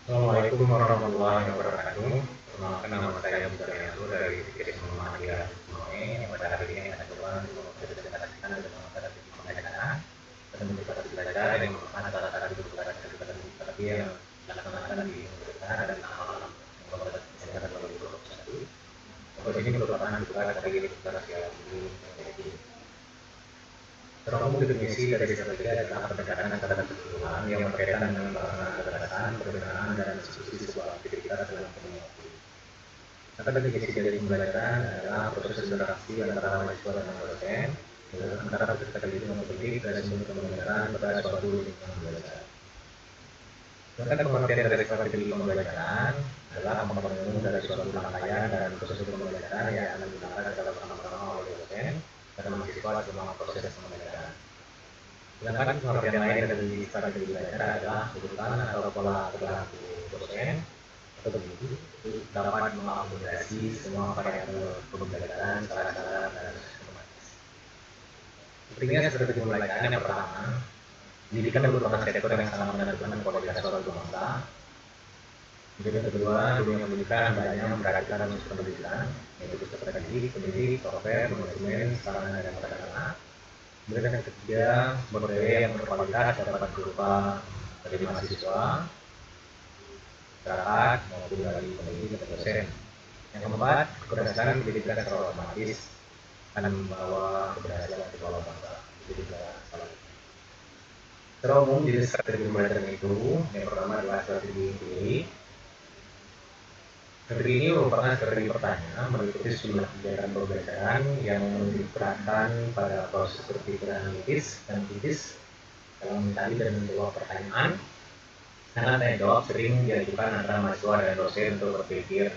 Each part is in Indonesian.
Assalamualaikum warahmatullahi wabarakatuh. Perkenalkan nama saya Bukaryanto dari Divisi Muhammadiyah Noe yang pada hari ini akan coba untuk mempresentasikan tentang strategi pembelajaran dan motivasi belajar yang merupakan salah satu tugas strategi yang dilaksanakan di universitas dan awal Fakultas Kesehatan 2021. Tugas ini merupakan tugas dari tugas yang dimiliki. Secara umum definisi dari strategi adalah pendekatan terhadap kebutuhan yang berkaitan dengan pelaksanaan gagasan, perencanaan, dan eksekusi sebuah aktivitas dalam komunikasi. Maka definisi dari pembelajaran adalah proses interaksi antara mahasiswa dan dosen, antara peserta didik dan pendidik dari sumber pembelajaran pada suatu lingkungan belajar. Sedangkan pengertian dari strategi pembelajaran adalah komponen umum dari suatu rangkaian dan proses pembelajaran yang akan digunakan secara bersama-sama oleh dosen dan mahasiswa selama proses pembelajaran. Sedangkan pengertian lain dari strategi belajar adalah kebutuhan atau pola perilaku dosen atau pendidik dapat mengakomodasi semua variabel pembelajaran secara sadar dan sistematis. Pentingnya strategi pembelajaran yang pertama, pendidikan merupakan sektor yang sangat menentukan kualitas suatu bangsa. Kemudian yang kedua, dunia pendidikan banyak memperhatikan unsur pendidikan, yaitu peserta didik, pendidik, software, manajemen, sarana dan prasarana. Kemudian yang ketiga, sumber daya yang berkualitas dapat berupa dari mahasiswa, masyarakat, maupun dari pendidik dan dosen. Yang keempat, keberhasilan pendidikan secara otomatis akan membawa keberhasilan sebuah bangsa. Jadi tidak salah. Secara umum, jenis strategi pembelajaran itu, yang pertama adalah strategi pilih. Strategi ini merupakan strategi pertanyaan mengikuti sejumlah kegiatan pembelajaran yang diterapkan pada proses berpikir analitis dan kritis dalam mencari dan menjawab pertanyaan. Karena tanya jawab sering diajukan antara mahasiswa dan dosen untuk berpikir.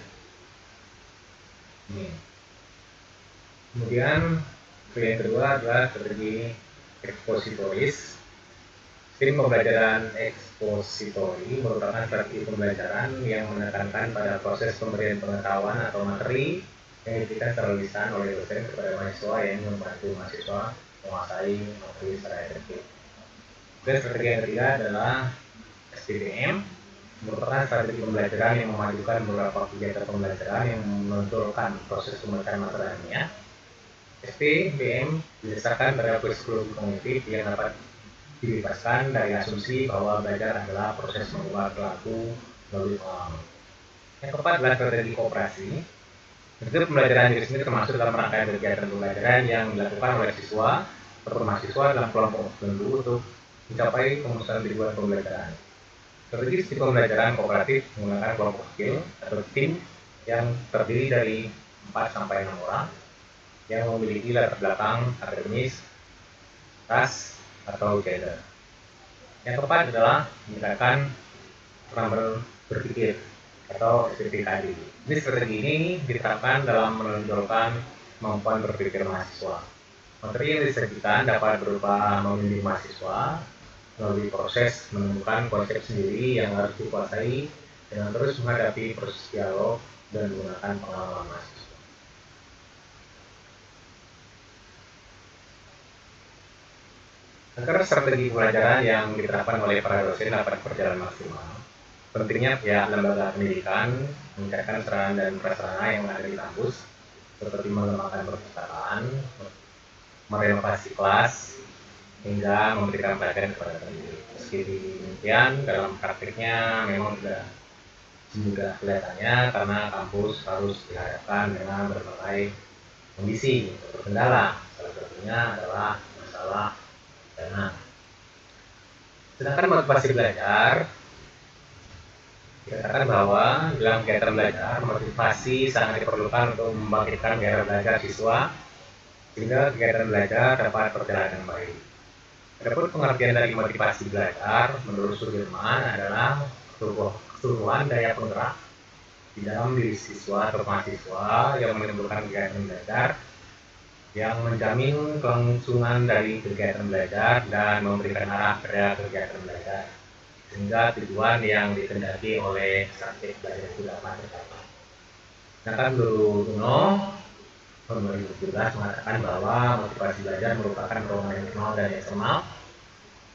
Kemudian yang kedua adalah strategi ekspositoris. Sistem pembelajaran ekspositori merupakan strategi pembelajaran yang menekankan pada proses pemberian pengetahuan atau materi yang diberikan secara lisan oleh dosen kepada mahasiswa yang membantu mahasiswa menguasai materi secara efektif. Dan strategi yang ketiga adalah SPBM, merupakan strategi pembelajaran yang memajukan beberapa kegiatan pembelajaran yang menonjolkan proses pembelajaran materialnya. SPBM didasarkan pada psikologi kognitif yang dapat dibebaskan dari asumsi bahwa belajar adalah proses mengubah perilaku melalui pengalaman. Yang keempat adalah strategi kooperasi. Strategi pembelajaran di sini termasuk dalam rangkaian kegiatan pembelajaran yang dilakukan oleh siswa atau mahasiswa dalam kelompok tertentu untuk mencapai pemusatan tujuan pembelajaran. Strategi sistem pembelajaran kooperatif menggunakan kelompok kecil atau tim yang terdiri dari 4 sampai 6 orang yang memiliki latar belakang akademis, ras, atau gender. Yang keempat adalah meningkatkan kemampuan berpikir atau SPPKD. Ini strategi ini diterapkan dalam menonjolkan kemampuan berpikir mahasiswa. Materi yang disajikan dapat berupa membimbing mahasiswa melalui proses menemukan konsep sendiri yang harus dikuasai dengan terus menghadapi proses dialog dan menggunakan pengalaman mahasiswa. Agar strategi pembelajaran yang diterapkan oleh para dosen dapat berjalan maksimal, pentingnya pihak lembaga pendidikan meningkatkan sarana dan prasarana yang ada di kampus, seperti mengembangkan perpustakaan, merenovasi kelas, hingga memberikan pelajaran kepada pendidik. Meski demikian, dalam praktiknya memang tidak semudah kelihatannya karena kampus harus dihadapkan dengan berbagai kondisi atau kendala. Salah satunya adalah masalah dana. Sedangkan motivasi belajar, dikatakan bahwa dalam kegiatan belajar, motivasi sangat diperlukan untuk membangkitkan gairah belajar siswa sehingga kegiatan belajar dapat berjalan dengan baik. Adapun pengertian dari motivasi belajar menurut Sudirman adalah keseluruhan daya penggerak di dalam diri siswa atau mahasiswa yang menimbulkan kegiatan belajar yang menjamin kelangsungan dari kegiatan belajar dan memberikan arah pada kegiatan belajar sehingga tujuan yang dikehendaki oleh subjek belajar itu dapat tercapai. Sedangkan menurut UNO tahun 2017 mengatakan bahwa motivasi belajar merupakan dorongan internal dan eksternal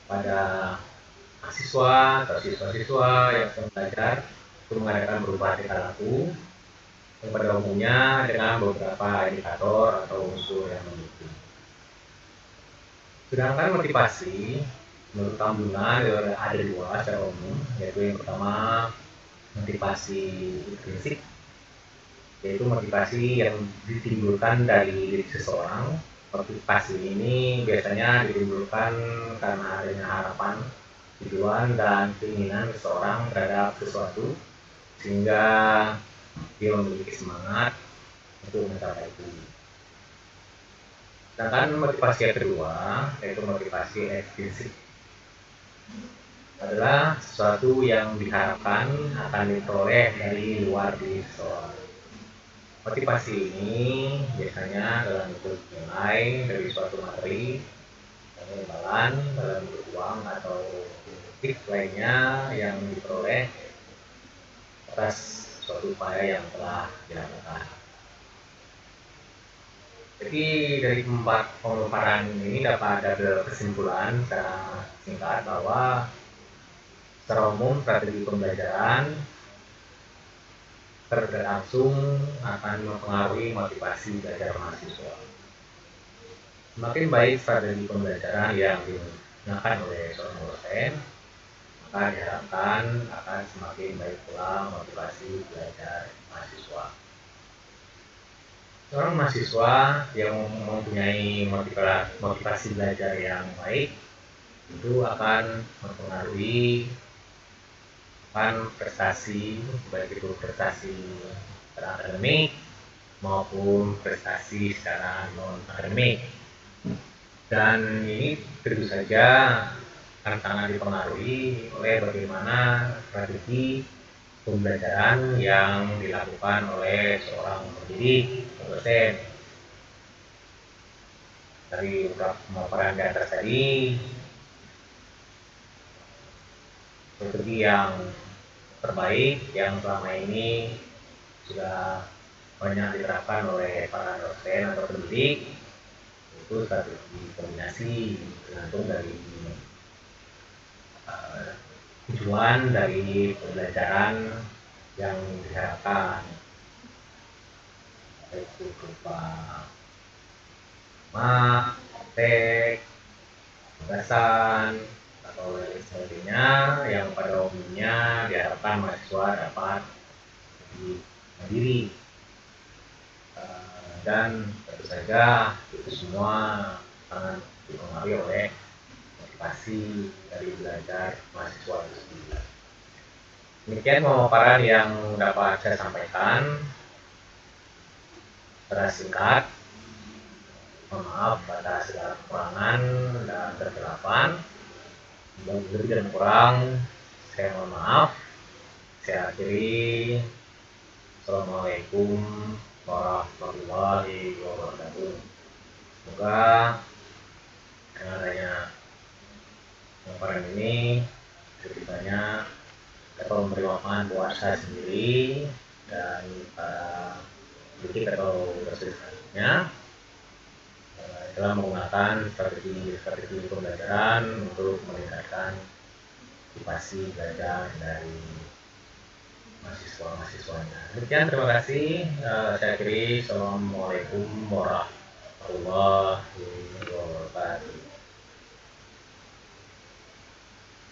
pada mahasiswa atau siswa-siswa yang sedang belajar untuk mengadakan perubahan tingkah laku yang pada umumnya dengan beberapa indikator atau unsur yang mendukung. Sedangkan motivasi menurut Tambungan ada dua secara umum, yaitu yang pertama motivasi intrinsik, yaitu motivasi yang ditimbulkan dari diri seseorang. Motivasi ini biasanya ditimbulkan karena adanya harapan, tujuan, dan keinginan seseorang terhadap sesuatu sehingga dia memiliki semangat untuk mencapai itu. Sedangkan motivasi yang kedua, yaitu motivasi ekstrinsik, adalah sesuatu yang diharapkan akan diperoleh dari luar diri seseorang. Motivasi ini biasanya dalam bentuk nilai dari suatu materi, imbalan dalam bentuk uang atau tips lainnya yang diperoleh atas suatu upaya yang telah dilakukan. Jadi dari 4 pemaparan ini dapat ada kesimpulan secara singkat bahwa secara umum strategi pembelajaran berlangsung akan mempengaruhi motivasi belajar mahasiswa. Semakin baik strategi pembelajaran yang digunakan oleh seorang dosen, maka diharapkan akan semakin baik pula motivasi belajar mahasiswa. Seorang mahasiswa yang mempunyai motivasi belajar yang baik itu akan mempengaruhi prestasi, baik itu prestasi secara akademik maupun prestasi secara non akademik. Dan ini tentu saja akan sangat dipengaruhi oleh bagaimana strategi pembelajaran yang dilakukan oleh seorang pendidik atau dosen. Dari beberapa pemaparan di atas tadi, strategi yang terbaik yang selama ini sudah banyak diterapkan oleh para dosen atau pendidik itu strategi kombinasi tergantung dari tujuan dari pembelajaran yang diharapkan, yaitu berupa praktek, tugasan, atau lain sebagainya yang pada umumnya diharapkan mahasiswa dapat lebih mandiri, dan tentu saja itu semua sangat dipengaruhi oleh motivasi dari belajar mahasiswa itu sendiri. Demikian pemaparan yang dapat saya sampaikan secara singkat. Mohon maaf atas segala kekurangan dan kekeliruan. Lebih dan kurang saya mohon maaf. Saya akhiri. Assalamualaikum warahmatullahi wabarakatuh. Semoga dengan adanya pemaparan ini ceritanya dapat memberi manfaat buat saya sendiri dan para pendidik atau dosen selanjutnya dalam menggunakan strategi pembelajaran untuk meningkatkan motivasi belajar dari mahasiswa-mahasiswanya. Demikian, terima kasih. Saya akhiri. Assalamualaikum warahmatullahi wabarakatuh.